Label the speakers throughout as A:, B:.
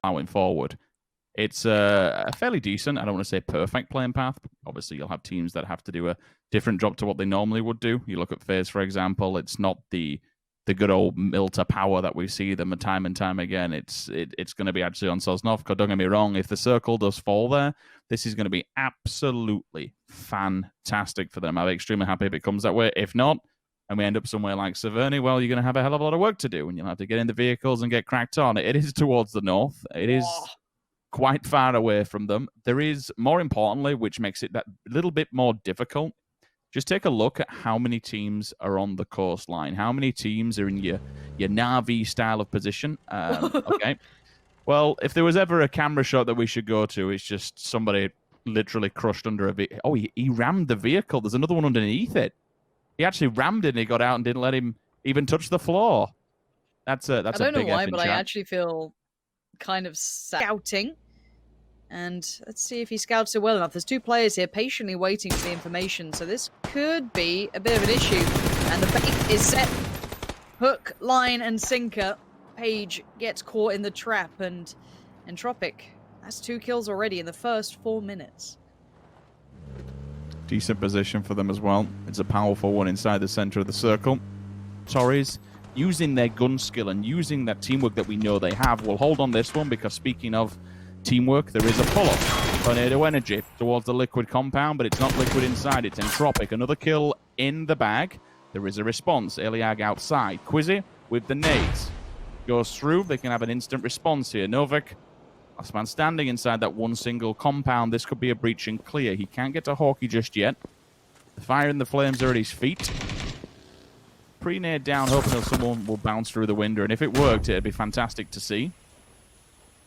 A: plowing forward. It's a fairly decent, I don't want to say perfect playing path. Obviously, you'll have teams that have to do a different job to what they normally would do. You look at FaZe, for example, it's not the good old Milta power that we see them time and time again. It's going to be actually on Sosnovka. Don't get me wrong, if the circle does fall there, this is going to be absolutely fantastic for them. I'll be extremely happy if it comes that way. If not, and we end up somewhere like Severny, well, you're going to have a hell of a lot of work to do, and you'll have to get in the vehicles and get cracked on. It is towards the north. It is quite far away from them. There is, more importantly, which makes it that little bit more difficult, just take a look at how many teams are on the coastline. How many teams are in your Na'Vi style of position? Okay. Well, if there was ever a camera shot that we should go to, it's just somebody literally crushed under a vehicle. Oh, he rammed the vehicle. There's another one underneath it. He actually rammed it and he got out and didn't let him even touch the floor. That's a big
B: I don't know why, but
A: chat.
B: I actually feel kind of scouting. And let's see if he scouts it well enough. There's two players here patiently waiting for the information, so this could be a bit of an issue. And the bait is set. Hook, line, and sinker. Page gets caught in the trap, and Entropic, that's 2 kills already in the first 4 minutes.
A: Decent position for them as well. It's a powerful one inside the center of the circle. Torres, using their gun skill and using that teamwork that we know they have, will hold on this one, because speaking of teamwork, there is a pull-up. Tornado Energy towards the liquid compound, but it's not liquid inside, it's Entropic. Another kill in the bag. There is a response. Eliag outside. Quizzy with the nades. Goes through. They can have an instant response here. Novik, last man standing inside that one single compound. This could be a breach and clear. He can't get to Hawkeye just yet. The fire and the flames are at his feet. Pre-nade down, hoping that someone will bounce through the window. And if it worked, it'd be fantastic to see.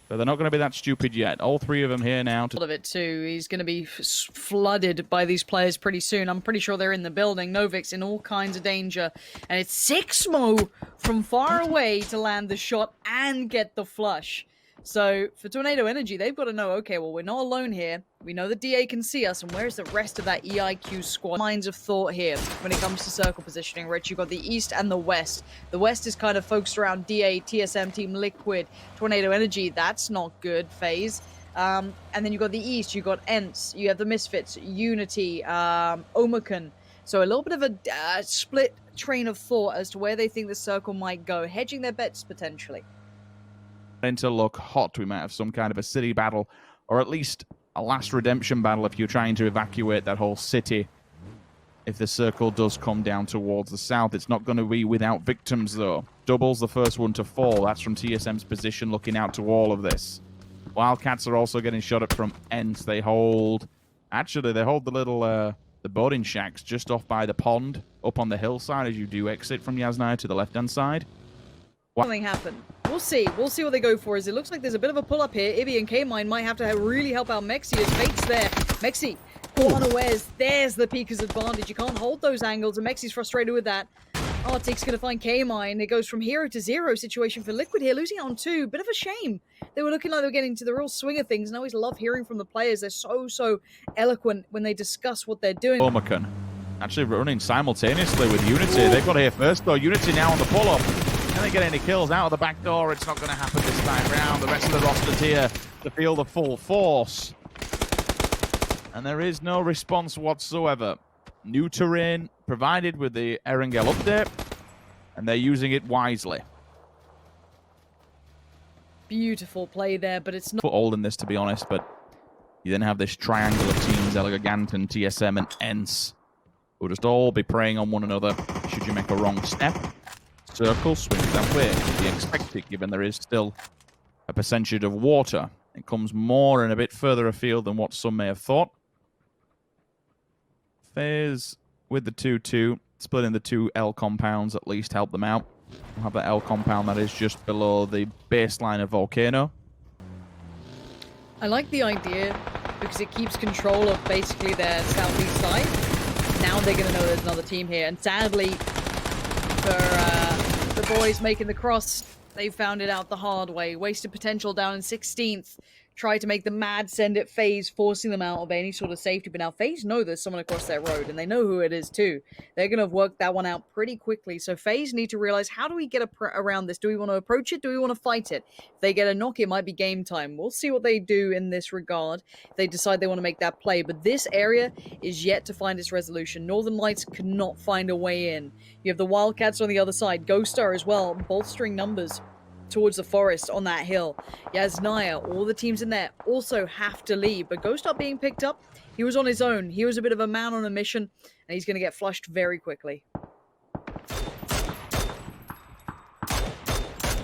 A: But they're not going to be that stupid yet. All 3 of them here now.
B: Of it too. He's going to be flooded by these players pretty soon. I'm pretty sure they're in the building. Novik's in all kinds of danger. And it's Sixmo from far away to land the shot and get the flush. So for Tornado Energy, they've got to know, okay, well, we're not alone here. We know the DA can see us, and where's the rest of that EIQ squad? Minds of thought here when it comes to circle positioning, Rich. You've got the East and the West. The West is kind of focused around DA, TSM, Team Liquid, Tornado Energy. That's not good, FaZe. And then you've got the East, you've got ENTS, you have the Misfits, Unity, Omicron. So a little bit of a split train of thought as to where they think the circle might go, hedging their bets potentially.
A: To look hot. We might have some kind of a city battle, or at least a last redemption battle if you're trying to evacuate that whole city. If the circle does come down towards the south, it's not going to be without victims, though. Double's the first one to fall. That's from TSM's position, looking out to all of this. Wildcats are also getting shot at from ends. They hold the little the boating shacks just off by the pond, up on the hillside as you do exit from Yasnaya to the left-hand side.
B: Something happen. We'll see. We'll see what they go for. As it looks like there's a bit of a pull-up here. Ibby and K-Mine might have to really help out Mexi as Fate's there. Mexi, caught unawares. There's the Pika's advantage. You can't hold those angles, and Mexi's frustrated with that. Arctic's going to find K-Mine. It goes from hero to zero situation for Liquid here, losing it on 2. Bit of a shame. They were looking like they were getting to the real swing of things, and I always love hearing from the players. They're so eloquent when they discuss what they're doing.
A: Omicron actually running simultaneously with Unity. They've got here first, though. Unity now on the pull-up. Can they get any kills out of the back door? It's not going to happen this time round. The rest of the roster's here to feel the full force. And there is no response whatsoever. New terrain provided with the Erangel update, and they're using it wisely.
B: Beautiful play there, but it's not
A: Old in this, to be honest, but you then have this triangle of teams, Elegant and TSM and ENTS, who will just all be preying on one another should you make a wrong step. Circle swings that way, to be expected, given there is still a percentage of water. It comes more and a bit further afield than what some may have thought. FaZe with the 2-2, splitting the 2 L compounds at least help them out. We'll have that L compound that is just below the baseline of Volcano.
B: I like the idea because it keeps control of basically their southeast side. Now they're going to know there's another team here, and sadly for the boys making the cross, they found it out the hard way. Wasted potential down in 16th. try to make the mad send at FaZe, forcing them out of any sort of safety. But now FaZe know there's someone across their road, and they know who it is too. They're going to work that one out pretty quickly. So FaZe need to realize, how do we get around this? Do we want to approach it? Do we want to fight it? If they get a knock, it might be game time. We'll see what they do in this regard. If they decide they want to make that play. But this area is yet to find its resolution. Northern Lights could not find a way in. You have the Wildcats on the other side. Ghost Star as well, bolstering numbers towards the forest on that hill. Yaznaya, all the teams in there also have to leave, but Ghost Star being picked up, he was on his own. He was a bit of a man on a mission, and he's going to get flushed very quickly.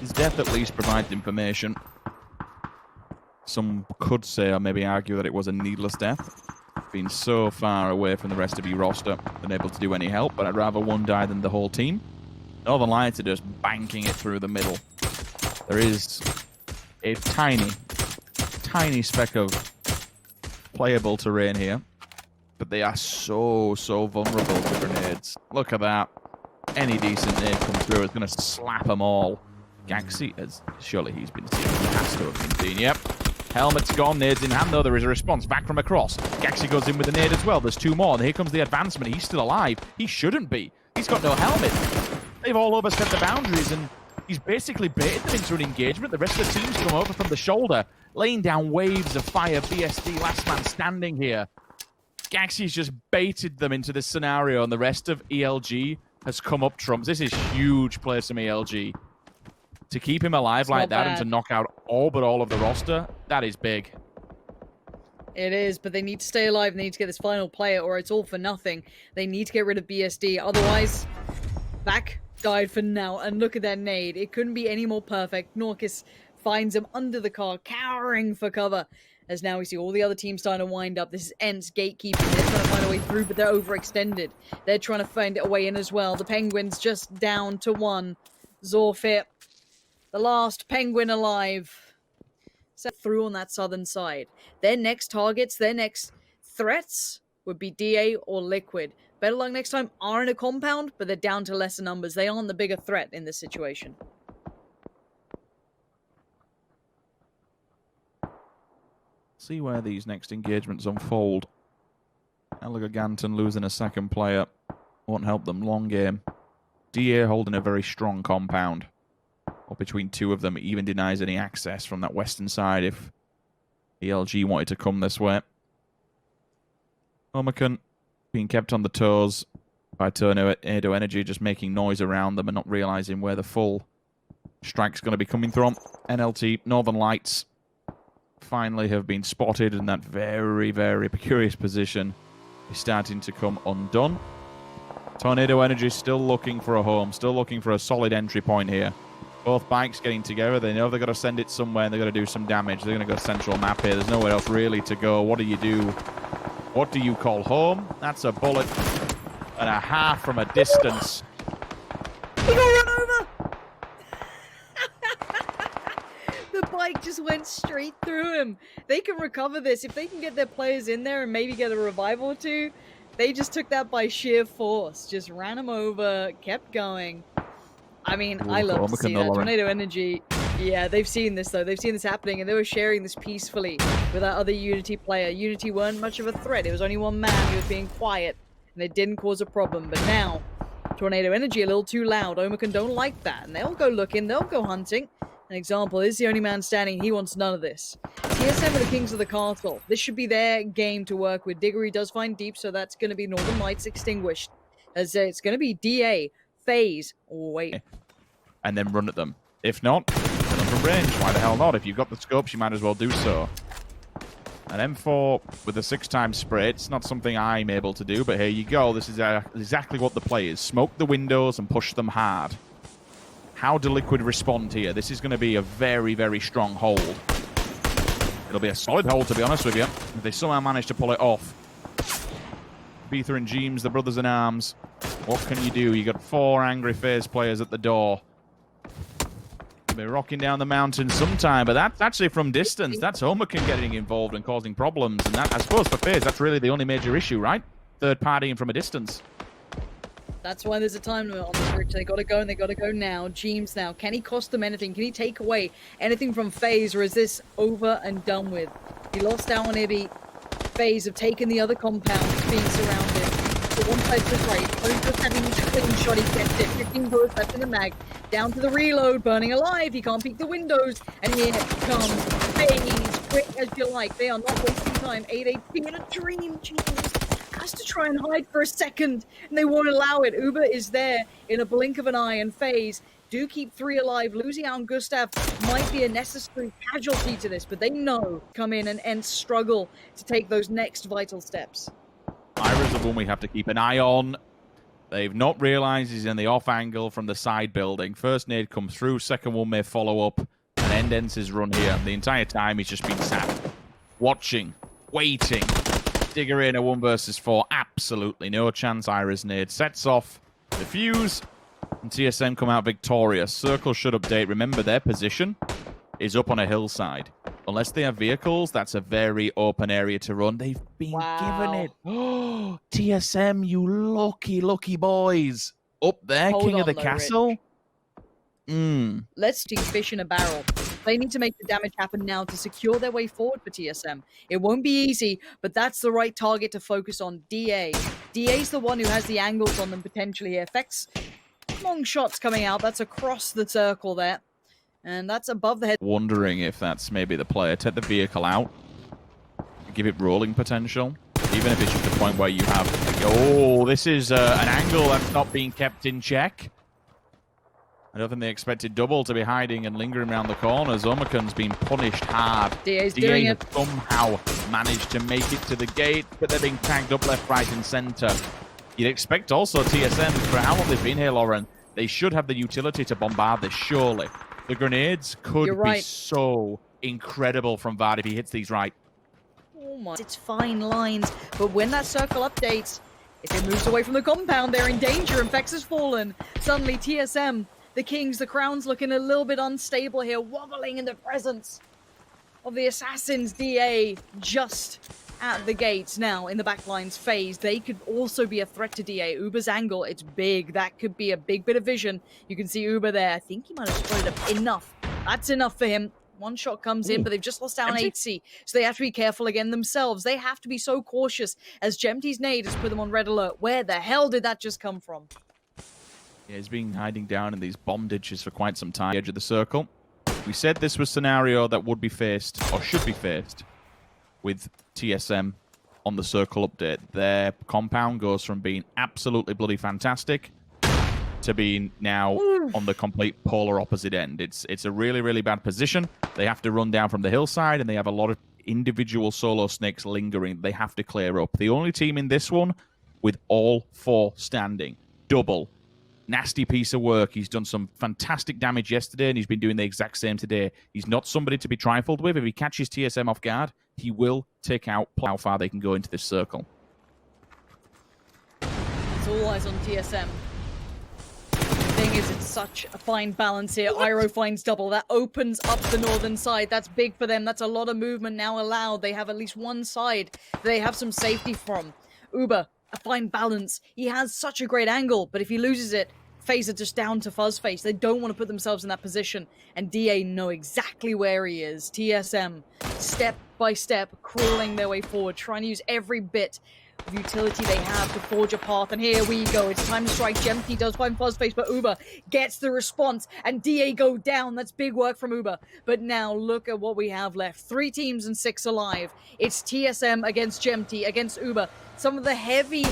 A: His death at least provides information. Some could say, or maybe argue, that it was a needless death. Being so far away from the rest of your roster, unable to do any help, but I'd rather one die than the whole team. Northern Lights are just banking it through the middle. There is a tiny speck of playable terrain here, but they are so vulnerable to grenades. Look at that. Any decent nade come through is going to slap them all. Gaxi, surely he's been seen. He has to have been seen, yep. Helmet's gone, nades in hand, though. There is a response back from across. Gaxi goes in with a nade as well. There's two more, and here comes the advancement. He's still alive. He shouldn't be. He's got no helmet. They've all overstepped the boundaries, and he's basically baited them into an engagement. The rest of the teams come over from the shoulder, laying down waves of fire. BSD, last man standing here. Gaxi's just baited them into this scenario, and the rest of ELG has come up trumps. This is huge plays from ELG. To keep him alive like that and to knock out all but all of the roster, that is big.
B: It is, but they need to stay alive. They need to get this final player, or it's all for nothing. They need to get rid of BSD. Otherwise, back died for now. And look at that nade. It couldn't be any more perfect. Norcus finds him under the car, cowering for cover. As now we see all the other teams starting to wind up. This is Ents gatekeeping. They're trying to find a way through, but they're overextended. They're trying to find a way in as well. The Penguins just down to one. Zorfit, the last Penguin alive, set through on that southern side. Their next targets, their next threats would be DA or Liquid. Better luck next time are in a compound, but they're down to lesser numbers. They aren't the bigger threat in this situation.
A: See where these next engagements unfold. Elegant losing a second player won't help them long game. DA holding a very strong compound. Or between two of them, it even denies any access from that western side if ELG wanted to come this way. Omicron being kept on the toes by Tornado Energy, just making noise around them and not realizing where the full strike's going to be coming from. NLT, Northern Lights, finally have been spotted in that very, very precarious position. Is starting to come undone. Tornado Energy still looking for a home, still looking for a solid entry point here. Both bikes getting together. They know they've got to send it somewhere and they're going to do some damage. They're going to go central map here. There's nowhere else really to go. What do you do? What do you call home? That's a bullet and a half from a distance.
B: He got run over! The bike just went straight through him. They can recover this. If they can get their players in there and maybe get a revive or two, they just took that by sheer force. Just ran him over, kept going. I mean, I love to see that. Tornado Energy, yeah, they've seen this, though. They've seen this happening, and they were sharing this peacefully with that other Unity player. Unity weren't much of a threat. It was only one man who was being quiet, and it didn't cause a problem. But now, Tornado Energy a little too loud. Omicron don't like that, and they'll go looking, they'll go hunting. An example is the only man standing. He wants none of this. TSM are the kings of the castle. This should be their game to work with. Diggory does find deep, so that's going to be Northern Lights extinguished. As it's going to be DA, FaZe, wait.
A: And then run at them. If not, kill them from range. Why the hell not? If you've got the scopes, you might as well do so. An M4 with a 6x spray. It's not something I'm able to do, but here you go. This is exactly what the play is. Smoke the windows and push them hard. How do Liquid respond here? This is going to be a very, very strong hold. It'll be a solid hold, to be honest with you. If they somehow manage to pull it off. Beether and Jeems, the brothers in arms. What can you do? You got 4 angry FaZe players at the door. They'll be rocking down the mountain sometime, but that's actually from distance. That's Omicron getting involved and causing problems. And that, I suppose for FaZe, that's really the only major issue, right? Third partying from a distance.
B: That's why there's a time limit on the bridge. They gotta go and they gotta go now. Jeems now. Can he cost them anything? Can he take away anything from FaZe, or is this over and done with? He lost out on Ibby. FaZe have taken the other compound, being surrounded. So one side to the right. Only just having a clean shot, he gets it. 15 bullets left in the mag. Down to the reload, burning alive. He can't peek the windows. And here comes FaZe. Quick as you like. They are not wasting time. 8 HP in a dream. Jesus. Has to try and hide for a second, and they won't allow it. Uber is there in a blink of an eye, and FaZe do keep 3 alive. Losing out on Gustav might be a necessary casualty to this, but they know come in and struggle to take those next vital steps.
A: Ira's the one we have to keep an eye on. They've not realized he's in the off angle from the side building. First nade comes through, second one may follow up, and ends his run here. The entire time he's just been sat, watching, waiting. Digger in a 1 versus 4. Absolutely no chance. Ira's nade sets off the fuse, and TSM come out victorious. Circle should update. Remember, their position is up on a hillside. Unless they have vehicles, that's a very open area to run. They've been given it. Oh, TSM, you lucky, lucky boys. Up there,
B: Hold
A: king
B: on,
A: of the
B: though,
A: castle.
B: Let's see fish in a barrel. They need to make the damage happen now to secure their way forward for TSM. It won't be easy, but that's the right target to focus on. DA. DA's the one who has the angles on them potentially here. Effects, long shots coming out. That's across the circle there. And that's above the head.
A: Wondering if that's maybe the player. Take the vehicle out. Give it rolling potential. Even if it's just a point where you have... Oh, this is an angle that's not being kept in check. I don't think they expected Double to be hiding and lingering around the corners. Omakan's been punished hard.
B: DA's doing it.
A: Somehow managed to make it to the gate, but they're being tagged up left, right, and center. You'd expect also TSM, for how long they've been here, Lauren, they should have the utility to bombard this, surely. The grenades could be so incredible from Vard if he hits these right.
B: Oh my, it's fine lines, but when that circle updates, if it moves away from the compound, they're in danger, and Vex has fallen. Suddenly, TSM, the Kings, the Crown's looking a little bit unstable here, wobbling in the presence of the Assassins. DA just at the gates now in the backline's phase. They could also be a threat to DA. Uber's angle, it's big. That could be a big bit of vision. You can see Uber there. I think he might have spotted up enough. That's enough for him. One shot comes in, but they've just lost out on 8C, so they have to be careful again themselves. They have to be so cautious as Jemty's nade has put them on red alert. Where the hell did that just come from?
A: Yeah, he's been hiding down in these bomb ditches for quite some time. Edge of the circle. We said this was a scenario that would be faced, or should be faced, with TSM on the circle update. Their compound goes from being absolutely bloody fantastic to being now on the complete polar opposite end. It's a really, really bad position. They have to run down from the hillside, and they have a lot of individual solo snakes lingering. They have to clear up. The only team in this one with all 4 standing. Double. Nasty piece of work. He's done some fantastic damage yesterday, and he's been doing the exact same today. He's not somebody to be trifled with. If he catches TSM off guard, he will take out how far they can go into this circle.
B: It's all eyes on TSM. The thing is, it's such a fine balance here. Iroh finds Double. That opens up the northern side. That's big for them. That's a lot of movement now allowed. They have at least one side they have some safety from. Uber, a fine balance. He has such a great angle, but if he loses it, FaZe are just down to Fuzzface. They don't want to put themselves in that position, and DA know exactly where he is. TSM, step by step, crawling their way forward, trying to use every bit of utility they have to forge a path, and here we go. It's time to strike. Jemty does find Fuzzface, but Uber gets the response, and DA go down. That's big work from Uber. But now look at what we have left. 3 teams and 6 alive. It's TSM against Jemty, against Uber. Some of the heavy,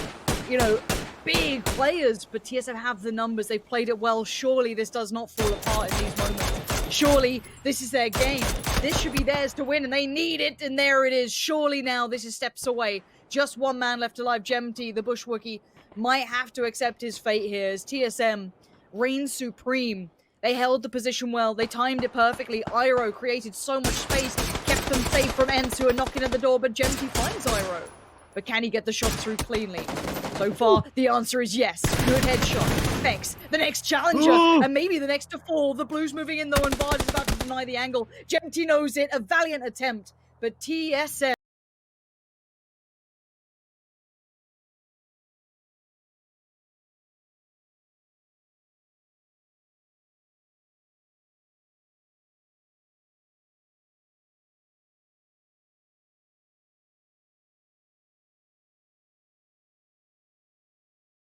B: big players, but TSM have the numbers. They've played it well. Surely this does not fall apart in these moments. Surely this is their game. This should be theirs to win, and they need it, and there it is. Surely now this is steps away. Just one man left alive. Jemty, the Bush Wookie, might have to accept his fate here as TSM reigns supreme. They held the position well. They timed it perfectly. Iroh created so much space, kept them safe from Ents who are knocking at the door, but Jemty finds Iroh. But can he get the shot through cleanly? So far, the answer is yes. Good headshot. Vex, the next challenger, and maybe the next to fall. The Blues moving in though, and Vard is about to deny the angle. Jemty knows it. A valiant attempt, but TSM